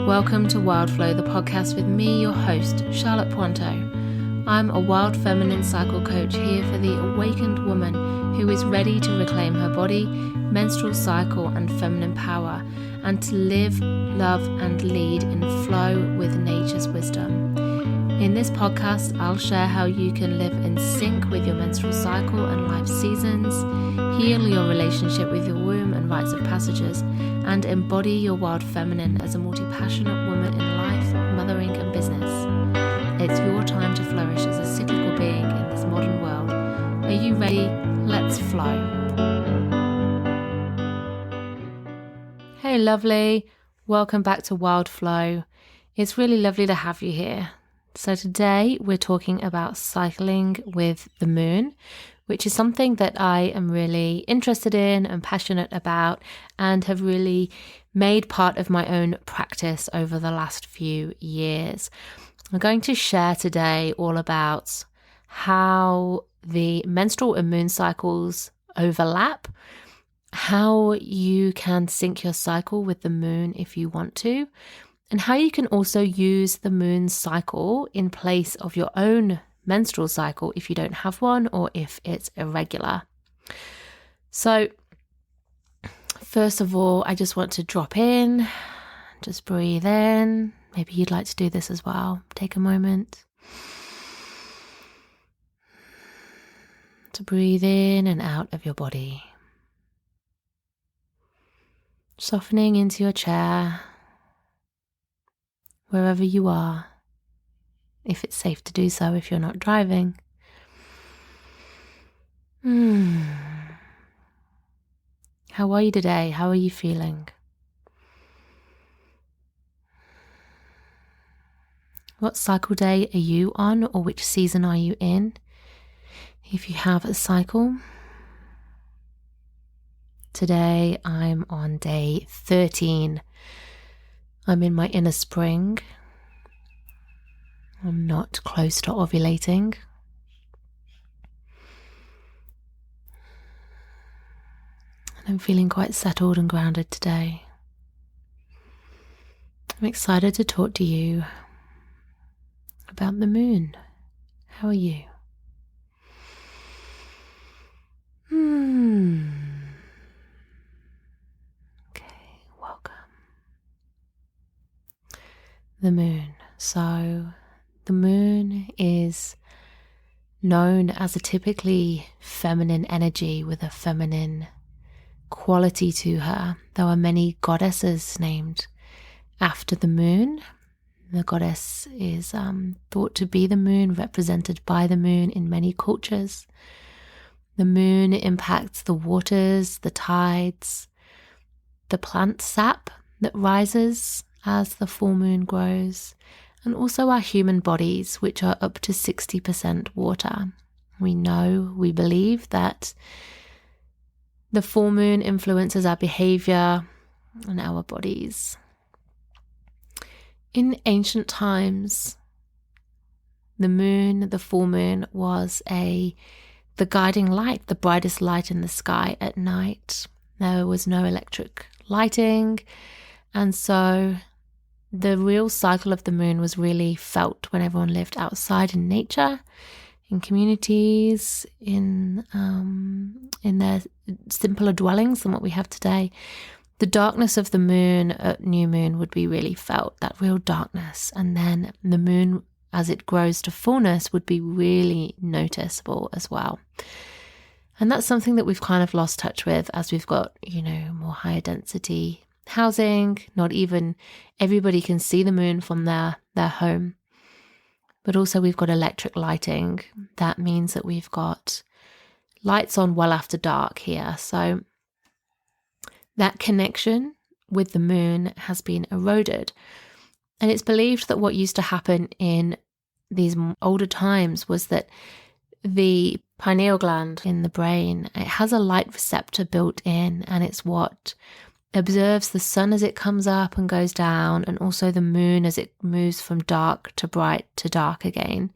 Welcome to Wild Flow, the podcast with me, your host, Charlotte Pointeau. I'm a wild feminine cycle coach here for the awakened woman who is ready to reclaim her body, menstrual cycle and feminine power, and to live, love and lead in flow with nature's wisdom. In this podcast, I'll share how you can live in sync with your menstrual cycle and life seasons, heal your relationship with your womb and rites of passages, and embody your wild feminine as a multi-passionate woman in life, mothering and business. It's your time to flourish as a cyclical being in this modern world. Are you ready? Let's flow. Hey lovely, welcome back to Wild Flow. It's really lovely to have you here. So today we're talking about cycling with the moon, which is something that I am really interested in and passionate about and have really made part of my own practice over the last few years. I'm going to share today all about how the menstrual and moon cycles overlap, how you can sync your cycle with the moon if you want to, and how you can also use the moon cycle in place of your own menstrual cycle if you don't have one or if it's irregular. So first of all, I just want to drop in, just breathe in. Maybe you'd like to do this as well. Take a moment to breathe in and out of your body. Softening into your chair, wherever you are, if it's safe to do so if you're not driving. How are you today? How are you feeling? What cycle day are you on, or which season are you in? If you have a cycle. Today I'm on day 13. I'm in my inner spring. I'm not close to ovulating. And I'm feeling quite settled and grounded today. I'm excited to talk to you about the moon. How are you? Okay, welcome. The moon. So the moon is known as a typically feminine energy with a feminine quality to her. There are many goddesses named after the moon. The goddess is thought to be the moon, represented by the moon in many cultures. The moon impacts the waters, the tides, the plant sap that rises as the full moon grows, and also our human bodies, which are up to 60% water. We believe that the full moon influences our behavior and our bodies. In ancient times, the full moon was the guiding light, the brightest light in the sky at night. There was no electric lighting, and so the real cycle of the moon was really felt when everyone lived outside in nature, in communities, in their simpler dwellings than what we have today. The darkness of the moon at new moon would be really felt, that real darkness. And then the moon, as it grows to fullness, would be really noticeable as well. And that's something that we've kind of lost touch with as we've got, more higher density housing. Not even everybody can see the moon from their home. But also we've got electric lighting. That means that we've got lights on well after dark here. So that connection with the moon has been eroded. And it's believed that what used to happen in these older times was that the pineal gland in the brain, it has a light receptor built in, and it's what observes the sun as it comes up and goes down, and also the moon as it moves from dark to bright to dark again.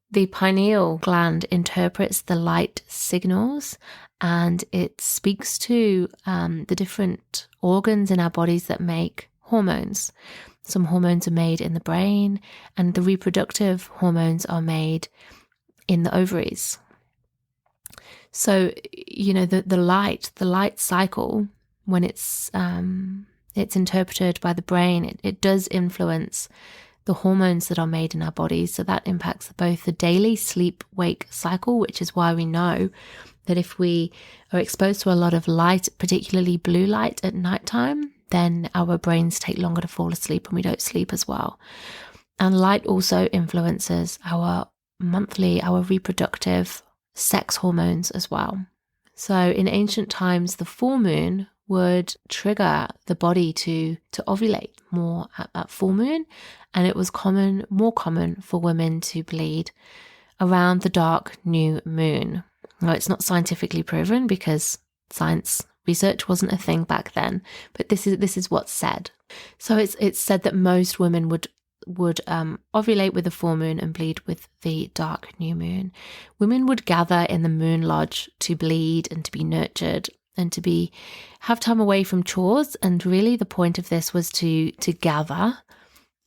The pineal gland interprets the light signals, and it speaks to the different organs in our bodies that make hormones. Some hormones are made in the brain, and the reproductive hormones are made in the ovaries. So, the light cycle, when it's interpreted by the brain, it does influence the hormones that are made in our bodies. So that impacts both the daily sleep-wake cycle, which is why we know that if we are exposed to a lot of light, particularly blue light at nighttime, then our brains take longer to fall asleep and we don't sleep as well. And light also influences our reproductive sex hormones as well. So in ancient times, the full moon would trigger the body to ovulate more at full moon, and it was more common for women to bleed around the dark new moon. Now, it's not scientifically proven because science research wasn't a thing back then, but this is what's said. So it's said that most women would ovulate with the full moon and bleed with the dark new moon. Women would gather in the moon lodge to bleed and to be nurtured and to have time away from chores. And really the point of this was to gather,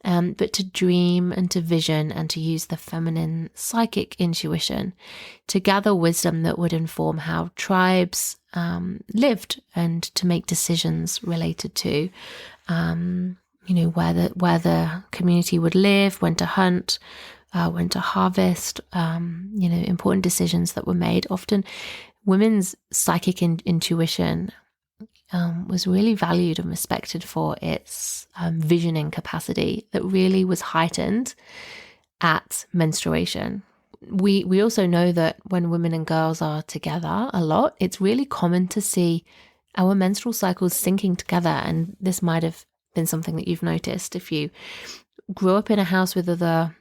but to dream and to vision and to use the feminine psychic intuition to gather wisdom that would inform how tribes lived and to make decisions related to where the community would live, when to hunt, when to harvest, important decisions that were made. Often women's psychic intuition was really valued and respected for its visioning capacity that really was heightened at menstruation. We also know that when women and girls are together a lot, it's really common to see our menstrual cycles syncing together. And this might have been something that you've noticed if you grew up in a house with other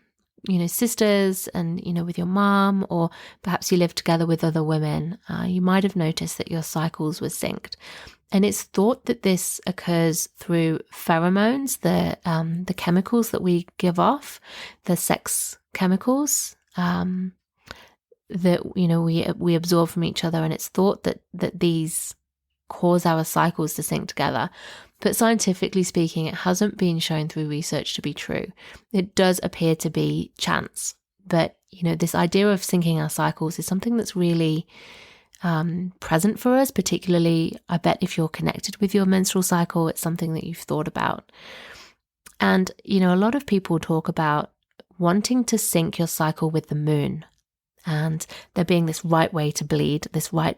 sisters and with your mom, or perhaps you lived together with other women. You might have noticed that your cycles were synced, and it's thought that this occurs through pheromones, the chemicals that we give off, the sex chemicals that we absorb from each other, and it's thought that these cause our cycles to sync together. But scientifically speaking, it hasn't been shown through research to be true. It does appear to be chance. But, this idea of syncing our cycles is something that's really present for us, particularly, I bet if you're connected with your menstrual cycle, it's something that you've thought about. And, a lot of people talk about wanting to sync your cycle with the moon, and there being this right way to bleed, this right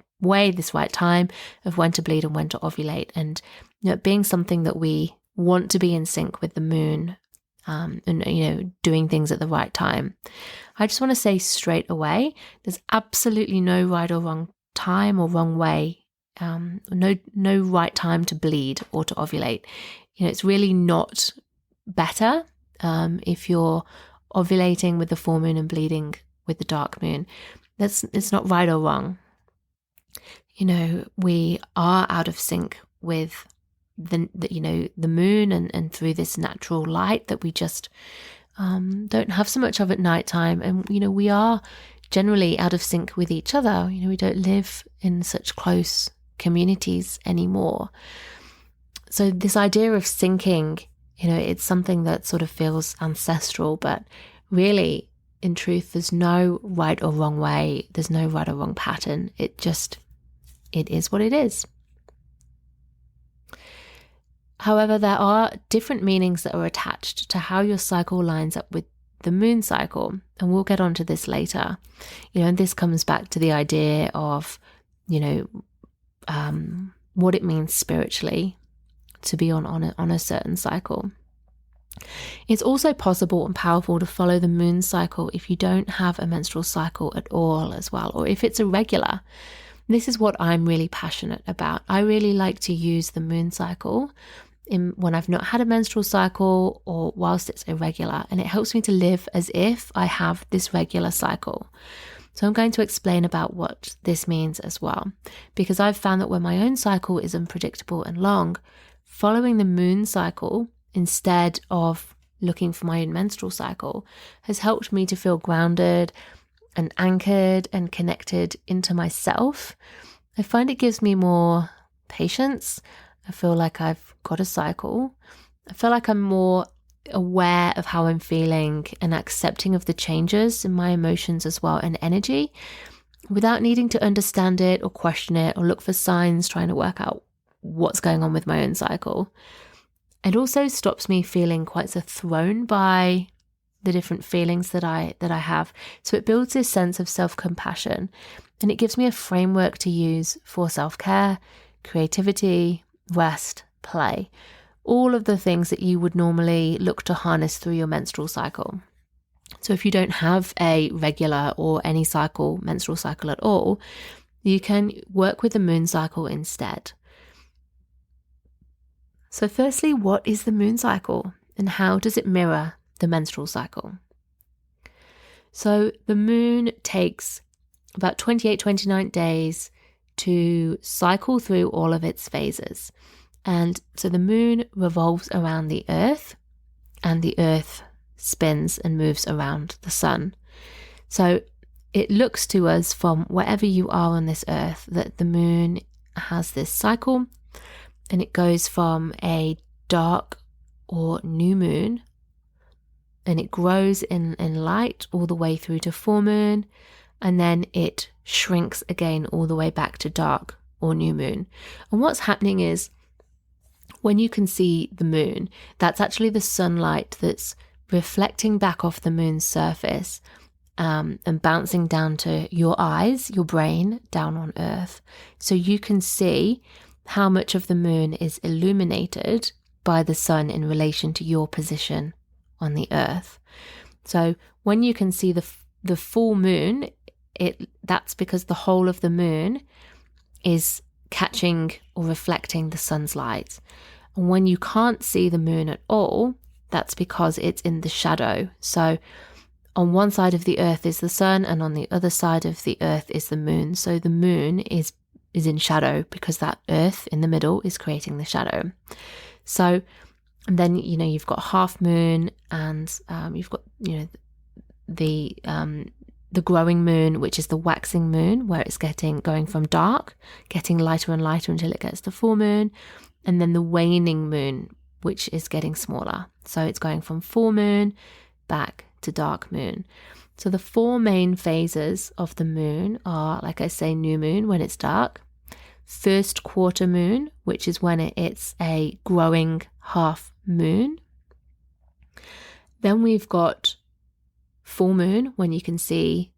time of when to bleed and when to ovulate, and it being something that we want to be in sync with the moon, and doing things at the right time. I just want to say straight away, there's absolutely no right or wrong time or wrong way, no right time to bleed or to ovulate. It's really not better if you're ovulating with the full moon and bleeding with the dark moon. It's not right or wrong. We are out of sync with the moon and through this natural light that we just don't have so much of at nighttime. And we are generally out of sync with each other. We don't live in such close communities anymore. So this idea of syncing, it's something that sort of feels ancestral, but really, in truth, there's no right or wrong way. There's no right or wrong pattern. It is what it is. However, there are different meanings that are attached to how your cycle lines up with the moon cycle. And we'll get onto this later. And this comes back to the idea of, what it means spiritually to be on a certain cycle. It's also possible and powerful to follow the moon cycle if you don't have a menstrual cycle at all as well, or if it's irregular. This is what I'm really passionate about. I really like to use the moon cycle when I've not had a menstrual cycle or whilst it's irregular, and it helps me to live as if I have this regular cycle. So I'm going to explain about what this means as well, because I've found that when my own cycle is unpredictable and long, following the moon cycle instead of looking for my own menstrual cycle has helped me to feel grounded and anchored and connected into myself. I find it gives me more patience. I feel like I've got a cycle. I feel like I'm more aware of how I'm feeling and accepting of the changes in my emotions as well and energy without needing to understand it or question it or look for signs trying to work out what's going on with my own cycle. It also stops me feeling quite so thrown by the different feelings that I have. So it builds this sense of self-compassion, and it gives me a framework to use for self-care, creativity, rest, play, all of the things that you would normally look to harness through your menstrual cycle. So if you don't have a regular or any menstrual cycle at all, you can work with the moon cycle instead. So firstly, what is the moon cycle and how does it mirror the menstrual cycle? So the moon takes about 28-29 days to cycle through all of its phases. And so the moon revolves around the earth and the earth spins and moves around the sun. So it looks to us from wherever you are on this earth that the moon has this cycle, and it goes from a dark or new moon, and it grows in light all the way through to full moon, and then it shrinks again all the way back to dark or new moon. And what's happening is, when you can see the moon, that's actually the sunlight that's reflecting back off the moon's surface and bouncing down to your eyes, your brain, down on earth. So you can see how much of the moon is illuminated by the sun in relation to your position on the earth. So when you can see the full moon, that's because the whole of the moon is catching or reflecting the sun's light. And when you can't see the moon at all, that's because it's in the shadow. So on one side of the earth is the sun, and on the other side of the earth is the moon. So the moon is in shadow because that earth in the middle is creating the shadow. So, and then, you've got half moon, and you've got, the growing moon, which is the waxing moon, where it's going from dark, getting lighter and lighter until it gets to full moon. And then the waning moon, which is getting smaller. So it's going from full moon back to dark moon. So the 4 main phases of the moon are, like I say, new moon when it's dark, first quarter moon, which is when it's a growing half moon. Then we've got full moon, when you can see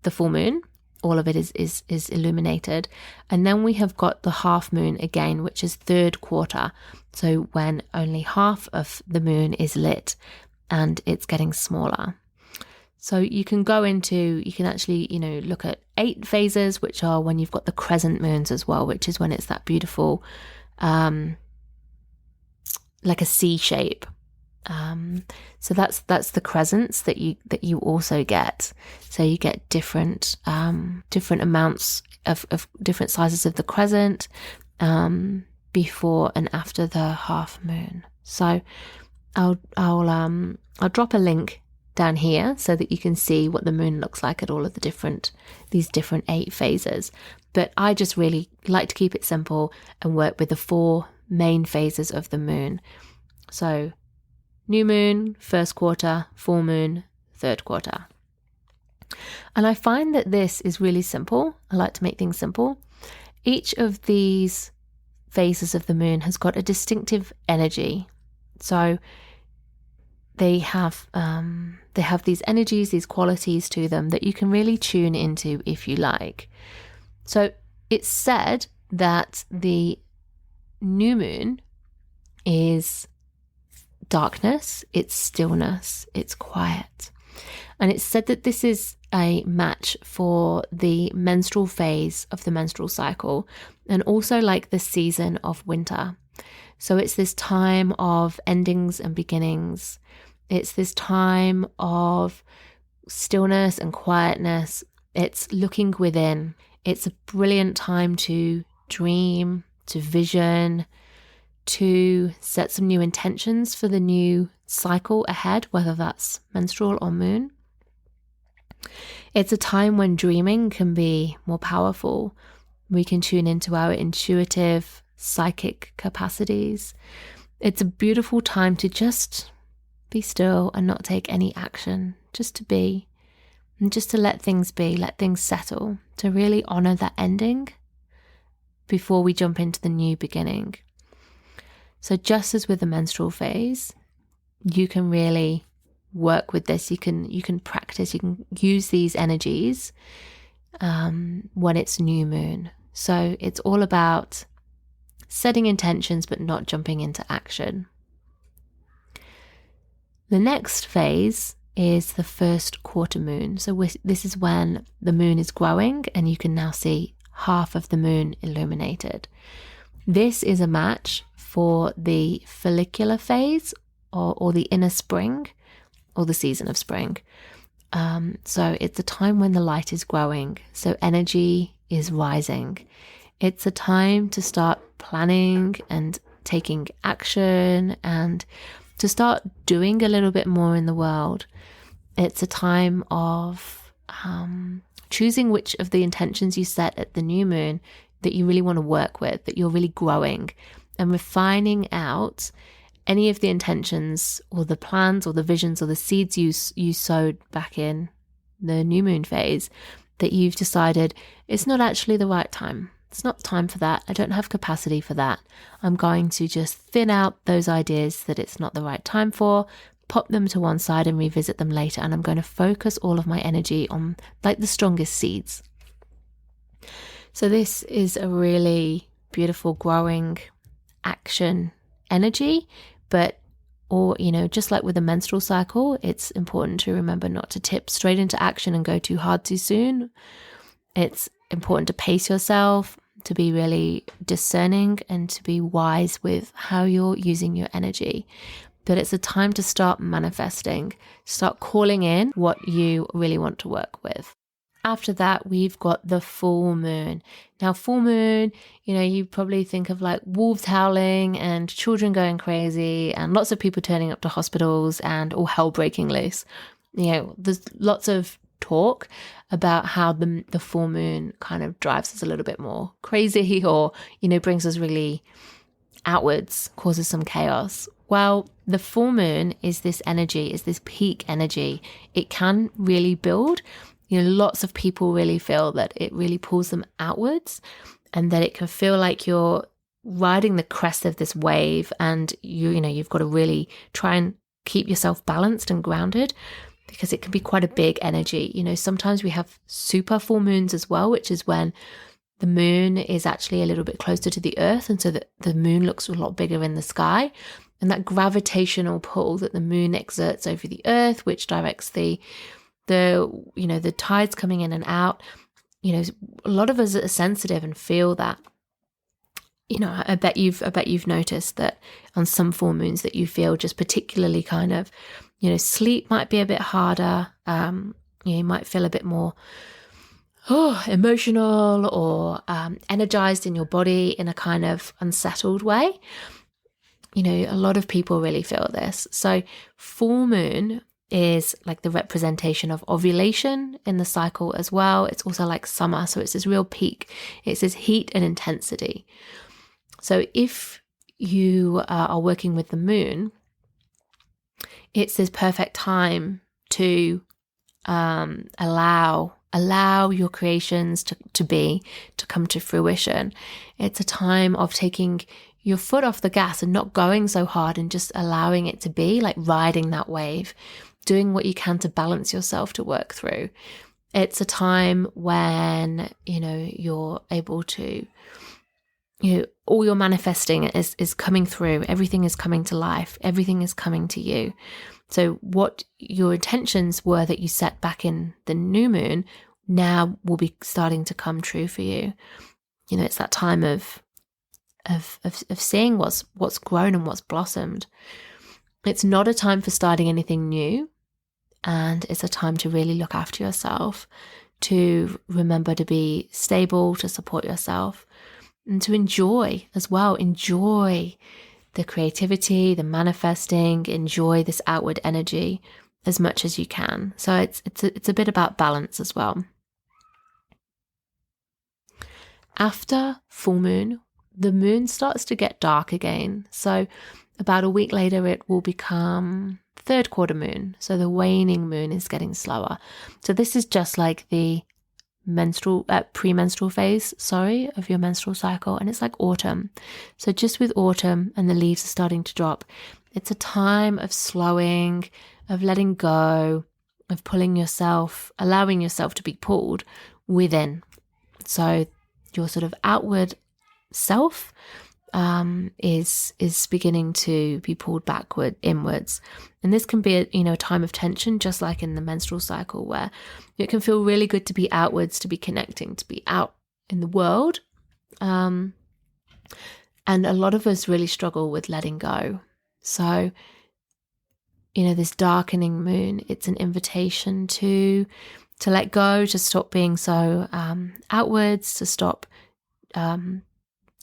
the full moon. All of it is illuminated. And then we have got the half moon again, which is third quarter. So when only half of the moon is lit and it's getting smaller. So you can actually, look at 8 phases, which are when you've got the crescent moons as well, which is when it's that beautiful, like a C shape. So that's the crescents that you also get. So you get different amounts of different sizes of the crescent before and after the half moon. So I'll drop a link down here so that you can see what the moon looks like at all of these different 8 phases. But I just really like to keep it simple and work with the 4 main phases of the moon. So new moon, first quarter, full moon, third quarter. And I find that this is really simple. I like to make things simple. Each of these phases of the moon has got a distinctive energy. So they have these energies, these qualities to them that you can really tune into if you like. So it's said that the new moon is darkness, it's stillness, it's quiet. And it's said that this is a match for the menstrual phase of the menstrual cycle, and also like the season of winter. So it's this time of endings and beginnings. It's this time of stillness and quietness. It's looking within. It's a brilliant time to dream, to vision, to set some new intentions for the new cycle ahead, whether that's menstrual or moon. It's a time when dreaming can be more powerful. We can tune into our intuitive, psychic capacities. It's a beautiful time to just be still and not take any action, just to be, and just to let things be, let things settle, to really honor that ending before we jump into the new beginning. So just as with the menstrual phase, you can really work with this. You can practice, you can use these energies when it's new moon. So it's all about setting intentions but not jumping into action. The next phase is the first quarter moon. So this is when the moon is growing and you can now see half of the moon illuminated. This is a match for the follicular phase or the inner spring or the season of spring. So it's a time when the light is growing, so energy is rising. It's a time to start planning and taking action and to start doing a little bit more in the world. It's a time of choosing which of the intentions you set at the new moon that you really want to work with, that you're really growing, and refining out any of the intentions or the plans or the visions or the seeds you sowed back in the new moon phase that you've decided it's not actually the right time. It's not time for that. I don't have capacity for that. I'm going to just thin out those ideas that it's not the right time for, pop them to one side and revisit them later. And I'm going to focus all of my energy on like the strongest seeds. So this is a really beautiful growing action energy, but just like with the menstrual cycle, it's important to remember not to tip straight into action and go too hard too soon. It's important to pace yourself, to be really discerning and to be wise with how you're using your energy. But it's a time to start manifesting, start calling in what you really want to work with. After that, we've got the full moon. Now, full moon, you probably think of like wolves howling and children going crazy and lots of people turning up to hospitals and all hell breaking loose. There's lots of talk about how the full moon kind of drives us a little bit more crazy or, brings us really outwards, causes some chaos. Well, the full moon is this energy, is this peak energy. It can really build. Lots of people really feel that it really pulls them outwards and that it can feel like you're riding the crest of this wave and you've got to really try and keep yourself balanced and grounded because it can be quite a big energy. Sometimes we have super full moons as well, which is when the moon is actually a little bit closer to the earth and so that the moon looks a lot bigger in the sky. And that gravitational pull that the moon exerts over the earth, which directs the tides coming in and out, a lot of us are sensitive and feel that. I bet you've noticed that on some full moons that you feel just particularly kind of, sleep might be a bit harder. You might feel a bit more emotional or energized in your body in a kind of unsettled way. A lot of people really feel this. So full moon is like the representation of ovulation in the cycle as well. It's also like summer. So it's this real peak. It's this heat and intensity. So if you are working with the moon, it's this perfect time to allow your creations to come to fruition. It's a time of taking your foot off the gas and not going so hard and just allowing it to be, like riding that wave, doing what you can to balance yourself to work through. It's a time when, you're able to, all your manifesting is coming through. Everything is coming to life. Everything is coming to you. So what your intentions were that you set back in the new moon now will be starting to come true for you. It's that time of seeing what's grown and what's blossomed. It's not a time for starting anything new, and it's a time to really look after yourself, to remember to be stable, to support yourself, and to enjoy as well. Enjoy the creativity, the manifesting, enjoy this outward energy as much as you can. So it's a bit about balance as well. After full moon, the moon starts to get dark again. So about a week later, it will become third quarter moon. So the waning moon is getting slower. So this is just like the premenstrual phase, of your menstrual cycle. And it's like autumn. So just with autumn and the leaves are starting to drop, it's a time of slowing, of letting go, of allowing yourself to be pulled within. So your sort of outward self is beginning to be pulled inwards. And this can be a time of tension, just like in the menstrual cycle, where it can feel really good to be outwards, to be connecting, to be out in the world. And a lot of us really struggle with letting go. So, this darkening moon, it's an invitation to let go, to stop being so outwards, to stop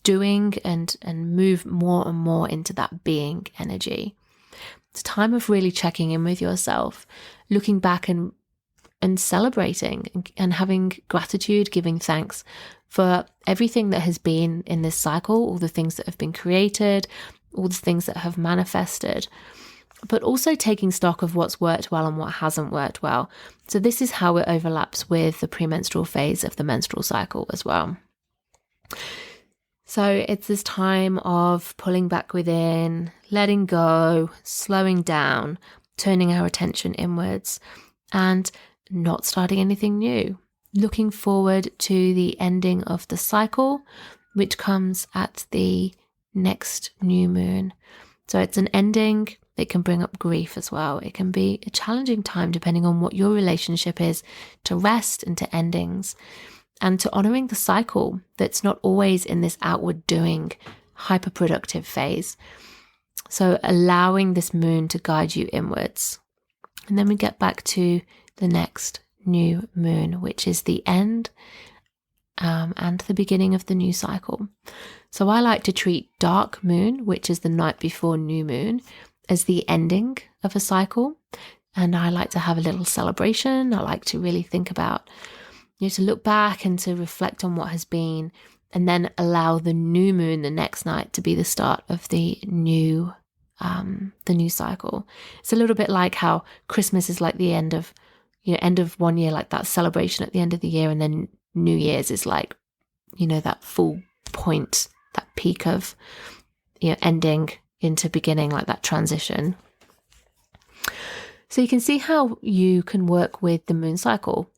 doing and move more and more into that being energy. It's a time of really checking in with yourself, looking back and celebrating and having gratitude, giving thanks for everything that has been in this cycle, all the things that have been created, all the things that have manifested, but also taking stock of what's worked well and what hasn't worked well. So this is how it overlaps with the premenstrual phase of the menstrual cycle as well. So it's this time of pulling back within, letting go, slowing down, turning our attention inwards, and not starting anything new. Looking forward to the ending of the cycle, which comes at the next new moon. So it's an ending. It can bring up grief as well. It can be a challenging time depending on what your relationship is to rest and to endings, and to honoring the cycle that's not always in this outward doing, hyperproductive phase. So allowing this moon to guide you inwards. And then we get back to the next new moon, which is the end and the beginning of the new cycle. So I like to treat dark moon, which is the night before new moon, as the ending of a cycle. And I like to have a little celebration. I like to really think about, to look back and to reflect on what has been, and then allow the new moon the next night to be the start of the new cycle. It's a little bit like how Christmas is like the end of one year, like that celebration at the end of the year, and then New Year's is like, that full point, that peak of, ending into beginning, like that transition. So you can see how you can work with the moon cycle,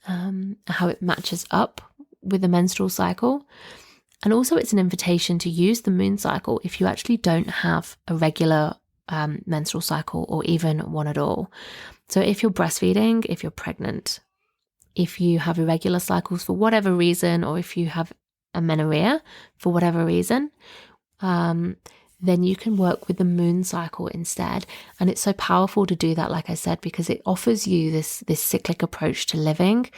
how it matches up with the menstrual cycle. And also it's an invitation to use the moon cycle if you actually don't have a regular menstrual cycle, or even one at all. So if you're breastfeeding, if you're pregnant, if you have irregular cycles for whatever reason, or if you have amenorrhea for whatever reason, then you can work with the moon cycle instead. And it's so powerful to do that, like I said, because it offers you this cyclic approach to living,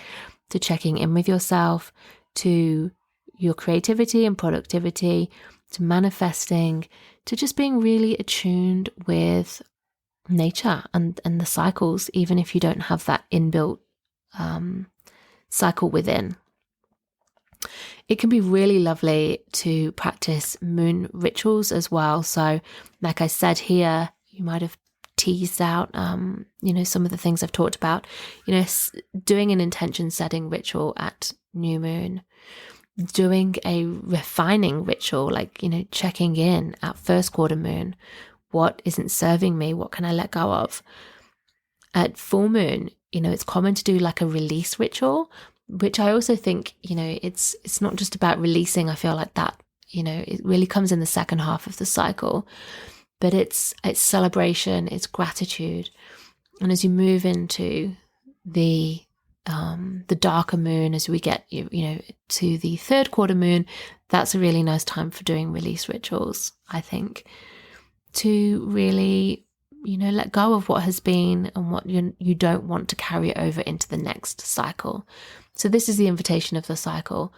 to checking in with yourself, to your creativity and productivity, to manifesting, to just being really attuned with nature and the cycles, even if you don't have that inbuilt cycle within. It can be really lovely to practice moon rituals as well. So like I said here, you might have teased out, some of the things I've talked about, doing an intention setting ritual at new moon, doing a refining ritual, like, checking in at first quarter moon. What isn't serving me? What can I let go of? At full moon, it's common to do like a release ritual, which I also think, it's not just about releasing. I feel like that, it really comes in the second half of the cycle, but it's celebration, it's gratitude. And as you move into the darker moon, as we get, to the third quarter moon, that's a really nice time for doing release rituals, I think, to really, let go of what has been and what you don't want to carry over into the next cycle. So this is the invitation of the cycle,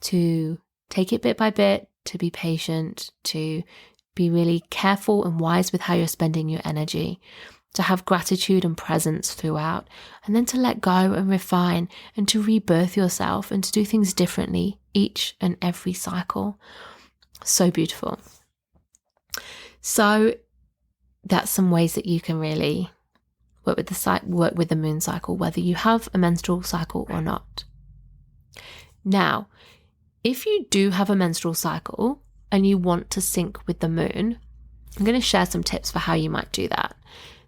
to take it bit by bit, to be patient, to be really careful and wise with how you're spending your energy, to have gratitude and presence throughout, and then to let go and refine and to rebirth yourself and to do things differently each and every cycle. So beautiful. So that's some ways that you can really work with the moon cycle, whether you have a menstrual cycle or not. Now, if you do have a menstrual cycle and you want to sync with the moon, I'm going to share some tips for how you might do that.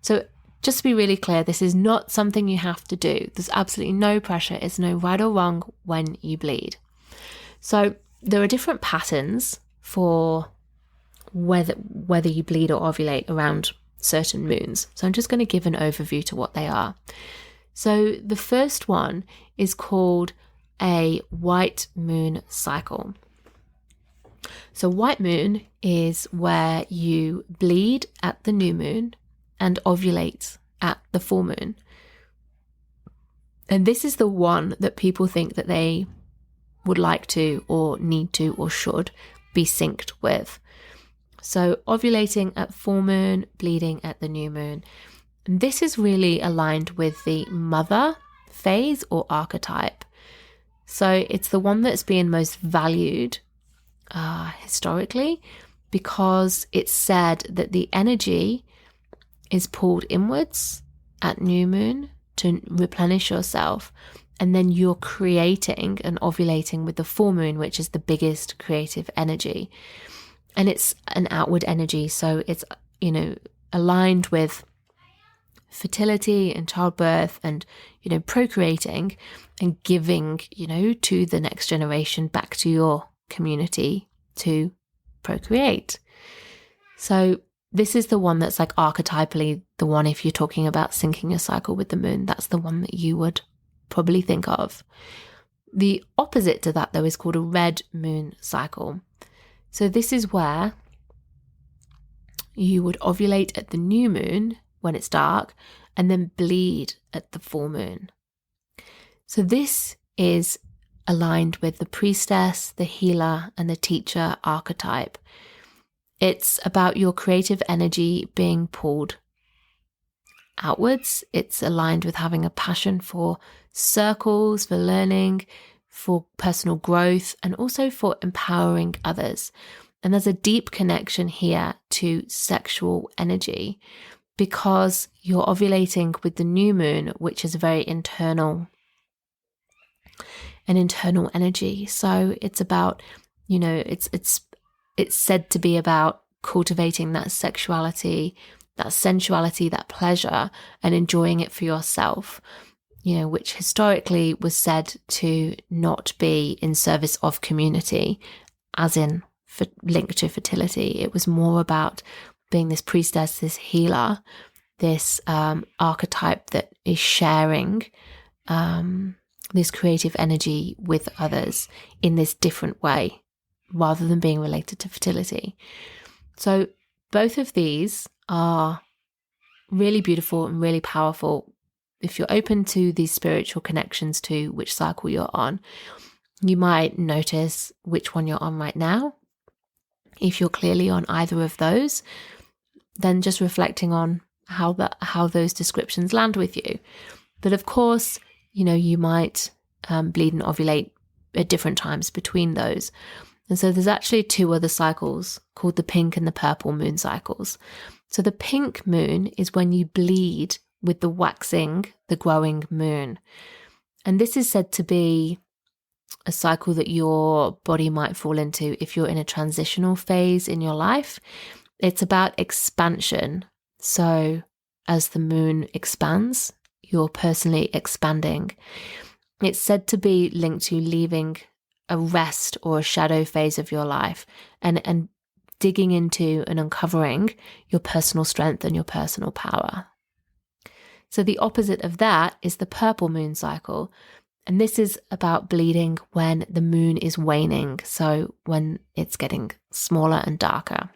So just to be really clear, this is not something you have to do. There's absolutely no pressure. It's no right or wrong when you bleed. So there are different patterns for whether you bleed or ovulate around certain moons. So I'm just going to give an overview to what they are. So the first one is called a white moon cycle. So white moon is where you bleed at the new moon and ovulate at the full moon. And this is the one that people think that they would like to or need to or should be synced with. So ovulating at full moon, bleeding at the new moon. And this is really aligned with the mother phase or archetype. So it's the one that's been most valued historically, because it's said that the energy is pulled inwards at new moon to replenish yourself, and then you're creating and ovulating with the full moon, which is the biggest creative energy. And it's an outward energy, so it's, aligned with fertility and childbirth and, procreating and giving, to the next generation, back to your community to procreate. So this is the one that's like archetypally the one, if you're talking about syncing your cycle with the moon, that's the one that you would probably think of. The opposite to that, though, is called a red moon cycle. So this is where you would ovulate at the new moon when it's dark and then bleed at the full moon. So this is aligned with the priestess, the healer, and the teacher archetype. It's about your creative energy being pulled outwards. It's aligned with having a passion for circles, for learning, for personal growth, and also for empowering others. And there's a deep connection here to sexual energy, because you're ovulating with the new moon, which is a very internal energy. So it's about, it's said to be about cultivating that sexuality, that sensuality, that pleasure, and enjoying it for yourself, which historically was said to not be in service of community, as in linked to fertility. It was more about being this priestess, this healer, this archetype that is sharing this creative energy with others in this different way, rather than being related to fertility. So both of these are really beautiful and really powerful. If you're open to these spiritual connections to which cycle you're on, you might notice which one you're on right now. If you're clearly on either of those, then just reflecting on how those descriptions land with you. But of course, you might bleed and ovulate at different times between those. And so there's actually two other cycles called the pink and the purple moon cycles. So the pink moon is when you bleed with the waxing, the growing moon. And this is said to be a cycle that your body might fall into if you're in a transitional phase in your life. It's about expansion. So as the moon expands, you're personally expanding. It's said to be linked to leaving a rest or a shadow phase of your life and digging into and uncovering your personal strength and your personal power. So the opposite of that is the purple moon cycle. And this is about bleeding when the moon is waning, so when it's getting smaller and darker.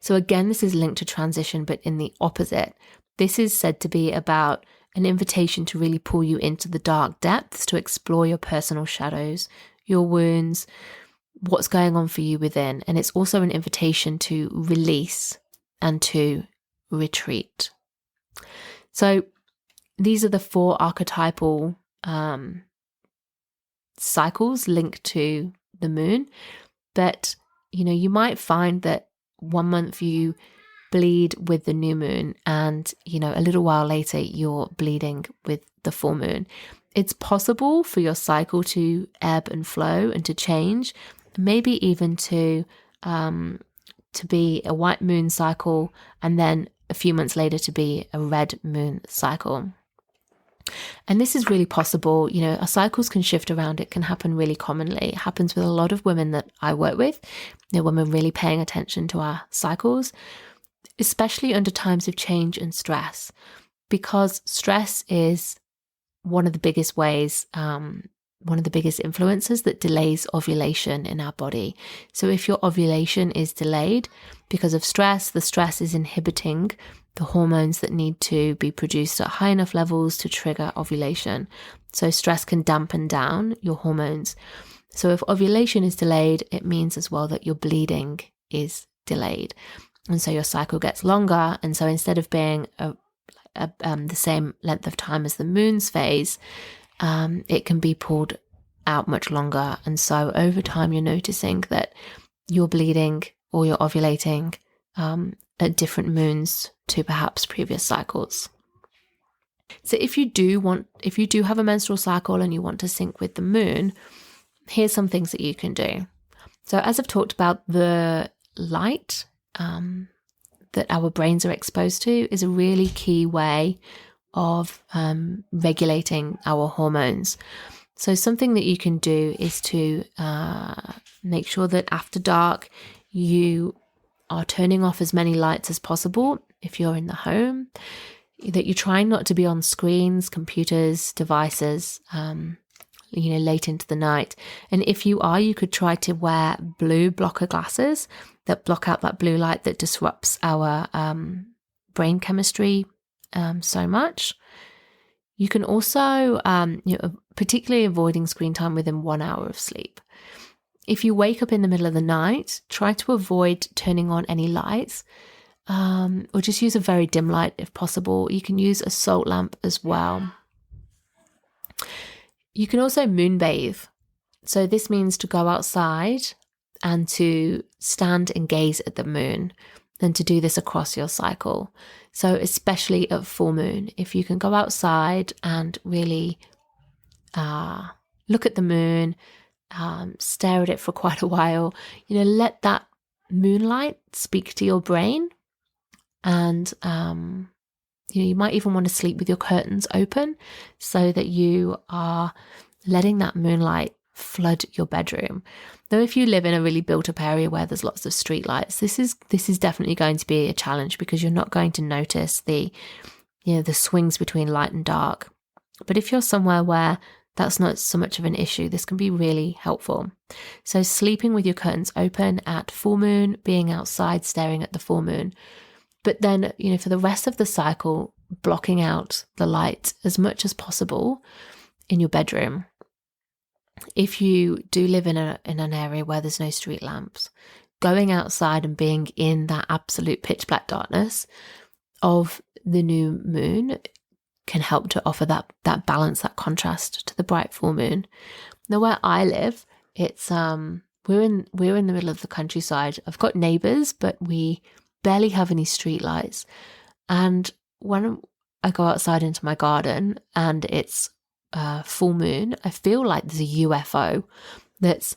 So again, this is linked to transition, but in the opposite. This is said to be about an invitation to really pull you into the dark depths, to explore your personal shadows, your wounds, what's going on for you within. And it's also an invitation to release and to retreat. So these are the four archetypal cycles linked to the moon. But, you might find that one month you bleed with the new moon and, a little while later you're bleeding with the full moon. It's possible for your cycle to ebb and flow and to change, maybe even to be a white moon cycle and then a few months later to be a red moon cycle. And this is really possible. Our cycles can shift around. It can happen really commonly. It happens with a lot of women that I work with, when we're really paying attention to our cycles, especially under times of change and stress, because stress is one of the biggest ways, one of the biggest influences that delays ovulation in our body. So if your ovulation is delayed because of stress, the stress is inhibiting the hormones that need to be produced at high enough levels to trigger ovulation. So stress can dampen down your hormones. So if ovulation is delayed, it means as well that your bleeding is delayed. And so your cycle gets longer. And so instead of being the same length of time as the moon's phase, it can be pulled out much longer. And so over time, you're noticing that you're bleeding or you're ovulating at different moons to perhaps previous cycles. So if you do have a menstrual cycle and you want to sync with the moon, here's some things that you can do. So as I've talked about, the light that our brains are exposed to is a really key way of regulating our hormones. So something that you can do is to make sure that after dark you are turning off as many lights as possible if you're in the home, that you're trying not to be on screens, computers, devices, late into the night. And if you are, you could try to wear blue blocker glasses that block out that blue light that disrupts our brain chemistry so much. You can also, particularly avoiding screen time within 1 hour of sleep. If you wake up in the middle of the night, try to avoid turning on any lights, or just use a very dim light if possible. You can use a salt lamp as well. You can also moonbathe. So this means to go outside and to stand and gaze at the moon, and to do this across your cycle. So especially at full moon, if you can go outside and really look at the moon, stare at it for quite a while, let that moonlight speak to your brain. And you might even want to sleep with your curtains open so that you are letting that moonlight flood your bedroom. Though if you live in a really built up area where there's lots of street lights, this is definitely going to be a challenge, because you're not going to notice the swings between light and dark. But if you're somewhere where that's not so much of an issue, this can be really helpful. So sleeping with your curtains open at full moon, being outside staring at the full moon. But then, for the rest of the cycle, blocking out the light as much as possible in your bedroom. If you do live in an area where there's no street lamps, going outside and being in that absolute pitch black darkness of the new moon can help to offer that balance, that contrast to the bright full moon. Now, where I live, it's we're in the middle of the countryside. I've got neighbours, but we barely have any street lights. And when I go outside into my garden and it's full moon, I feel like there's a UFO that's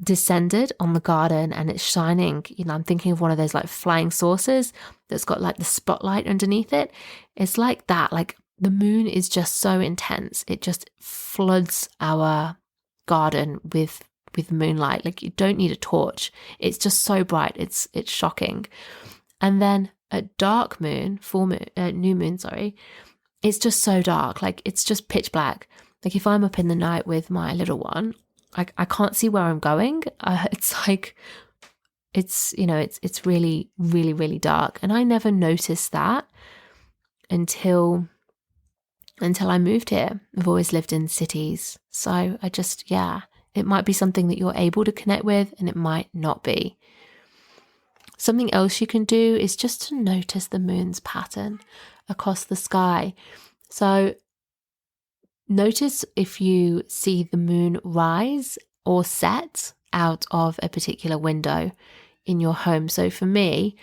descended on the garden and it's shining. I'm thinking of one of those like flying saucers that's got like the spotlight underneath it. It's like that. Like the moon is just so intense. It just floods our garden with moonlight. Like you don't need a torch. It's just so bright. It's shocking. And then at dark moon, new moon, it's just so dark. Like it's just pitch black. Like if I'm up in the night with my little one, I can't see where I'm going. It's like, it's really, really, really dark. And I never noticed that until I moved here. I've always lived in cities. So it might be something that you're able to connect with, and it might not be. Something else you can do is just to notice the moon's pattern across the sky. So notice if you see the moon rise or set out of a particular window in your home. So for me,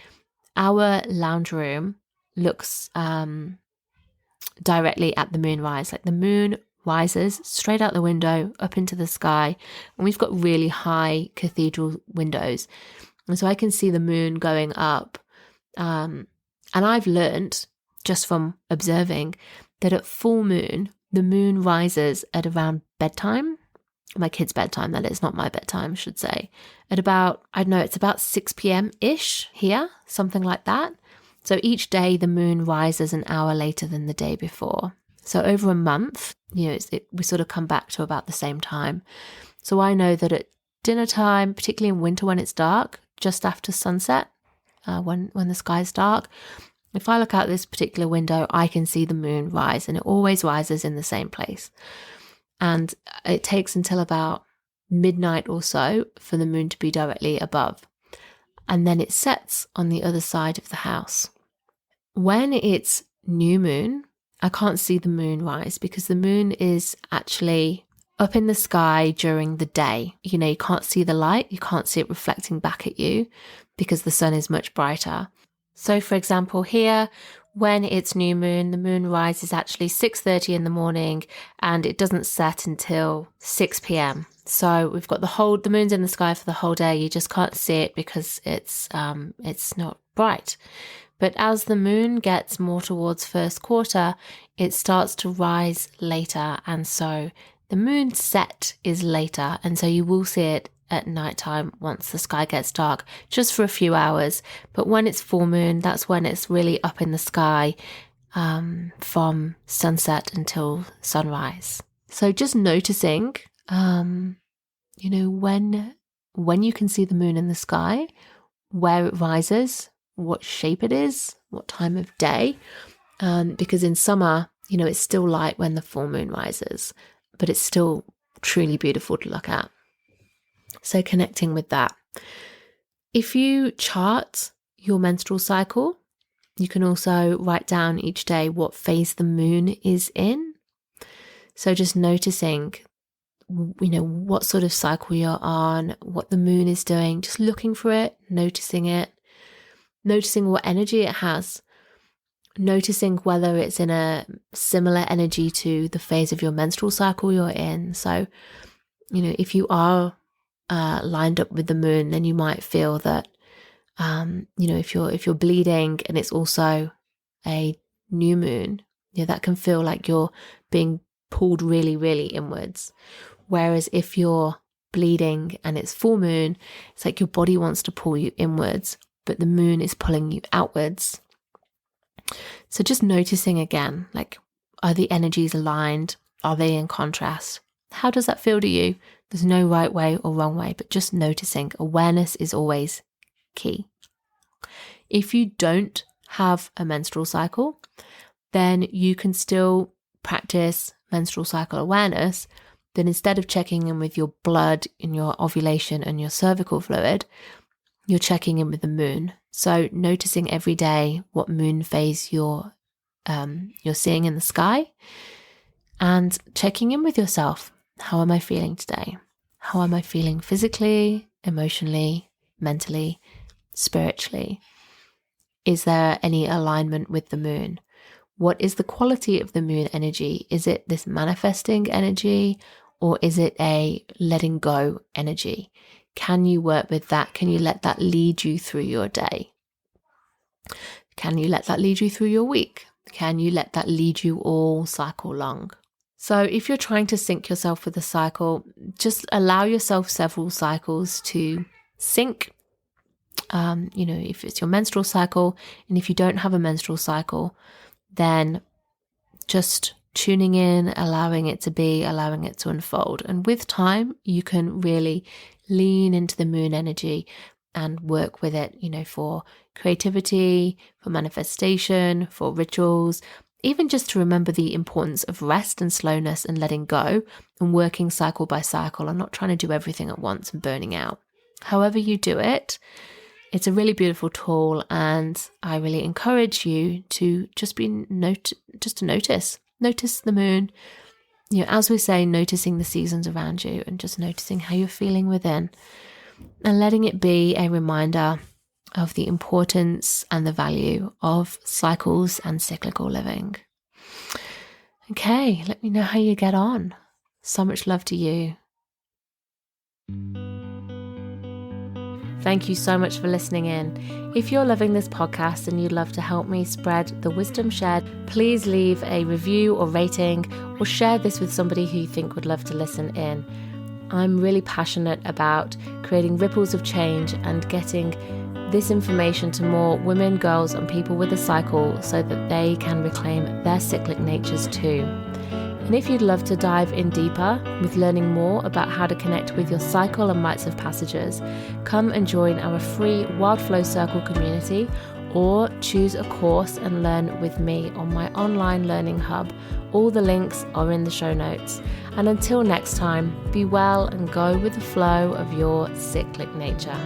our lounge room looks directly at the moon rise. Like the moon rises straight out the window up into the sky, and we've got really high cathedral windows, and so I can see the moon going up. And I've learned just from observing that at full moon, the moon rises at around bedtime. My kids' bedtime, that is, not my bedtime, I should say. At about, I don't know, it's about 6 p.m.-ish here, something like that. So each day the moon rises an hour later than the day before. So over a month, we sort of come back to about the same time. So I know that at dinner time, particularly in winter when it's dark, just after sunset, when the sky's dark, if I look out this particular window, I can see the moon rise, and it always rises in the same place. And it takes until about midnight or so for the moon to be directly above. And then it sets on the other side of the house. When it's new moon, I can't see the moon rise because the moon is actually up in the sky during the day. You can't see the light. You can't see it reflecting back at you because the sun is much brighter. So for example, here, when it's new moon, the moon rises actually 6:30 in the morning, and it doesn't set until 6 p.m. So we've got the moon's in the sky for the whole day. You just can't see it because it's not bright. But as the moon gets more towards first quarter, it starts to rise later, and so the moon set is later, and so you will see it at nighttime once the sky gets dark, just for a few hours. But when it's full moon, that's when it's really up in the sky from sunset until sunrise. So just noticing, when you can see the moon in the sky, where it rises, what shape it is, what time of day, because in summer, it's still light when the full moon rises, but it's still truly beautiful to look at. So connecting with that. If you chart your menstrual cycle, you can also write down each day what phase the moon is in. So just noticing, what sort of cycle you're on, what the moon is doing, just looking for it, noticing what energy it has, noticing whether it's in a similar energy to the phase of your menstrual cycle you're in. So, if you are lined up with the moon, then you might feel that, if you're bleeding and it's also a new moon, that can feel like you're being pulled really, really inwards. Whereas if you're bleeding and it's full moon, it's like your body wants to pull you inwards, but the moon is pulling you outwards. So just noticing again, like, are the energies aligned? Are they in contrast? How does that feel to you? There's no right way or wrong way, but just noticing. Awareness is always key. If you don't have a menstrual cycle, then you can still practice menstrual cycle awareness. Then instead of checking in with your blood and your ovulation and your cervical fluid, you're checking in with the moon. So noticing every day what moon phase you're seeing in the sky, and checking in with yourself. How am I feeling today? How am I feeling physically, emotionally, mentally, spiritually? Is there any alignment with the moon? What is the quality of the moon energy? Is it this manifesting energy, or is it a letting go energy? Can you work with that? Can you let that lead you through your day? Can you let that lead you through your week? Can you let that lead you all cycle long? So if you're trying to sync yourself with the cycle, just allow yourself several cycles to sync. If it's your menstrual cycle, and if you don't have a menstrual cycle, then just tuning in, allowing it to be, allowing it to unfold. And with time, you can really lean into the moon energy and work with it, for creativity, for manifestation, for rituals, even just to remember the importance of rest and slowness and letting go and working cycle by cycle and not trying to do everything at once and burning out. However you do it, it's a really beautiful tool, and I really encourage you to just to notice the moon. As we say, noticing the seasons around you and just noticing how you're feeling within, and letting it be a reminder of the importance and the value of cycles and cyclical living. Okay, let me know how you get on. So much love to you. Thank you so much for listening in. If you're loving this podcast and you'd love to help me spread the wisdom shared, please leave a review or rating, or share this with somebody who you think would love to listen in. I'm really passionate about creating ripples of change and getting this information to more women, girls, and people with a cycle so that they can reclaim their cyclic natures too. And if you'd love to dive in deeper with learning more about how to connect with your cycle and rites of passages, come and join our free Wild Flow Circle community, or choose a course and learn with me on my online learning hub. All the links are in the show notes. And until next time, be well and go with the flow of your cyclic nature.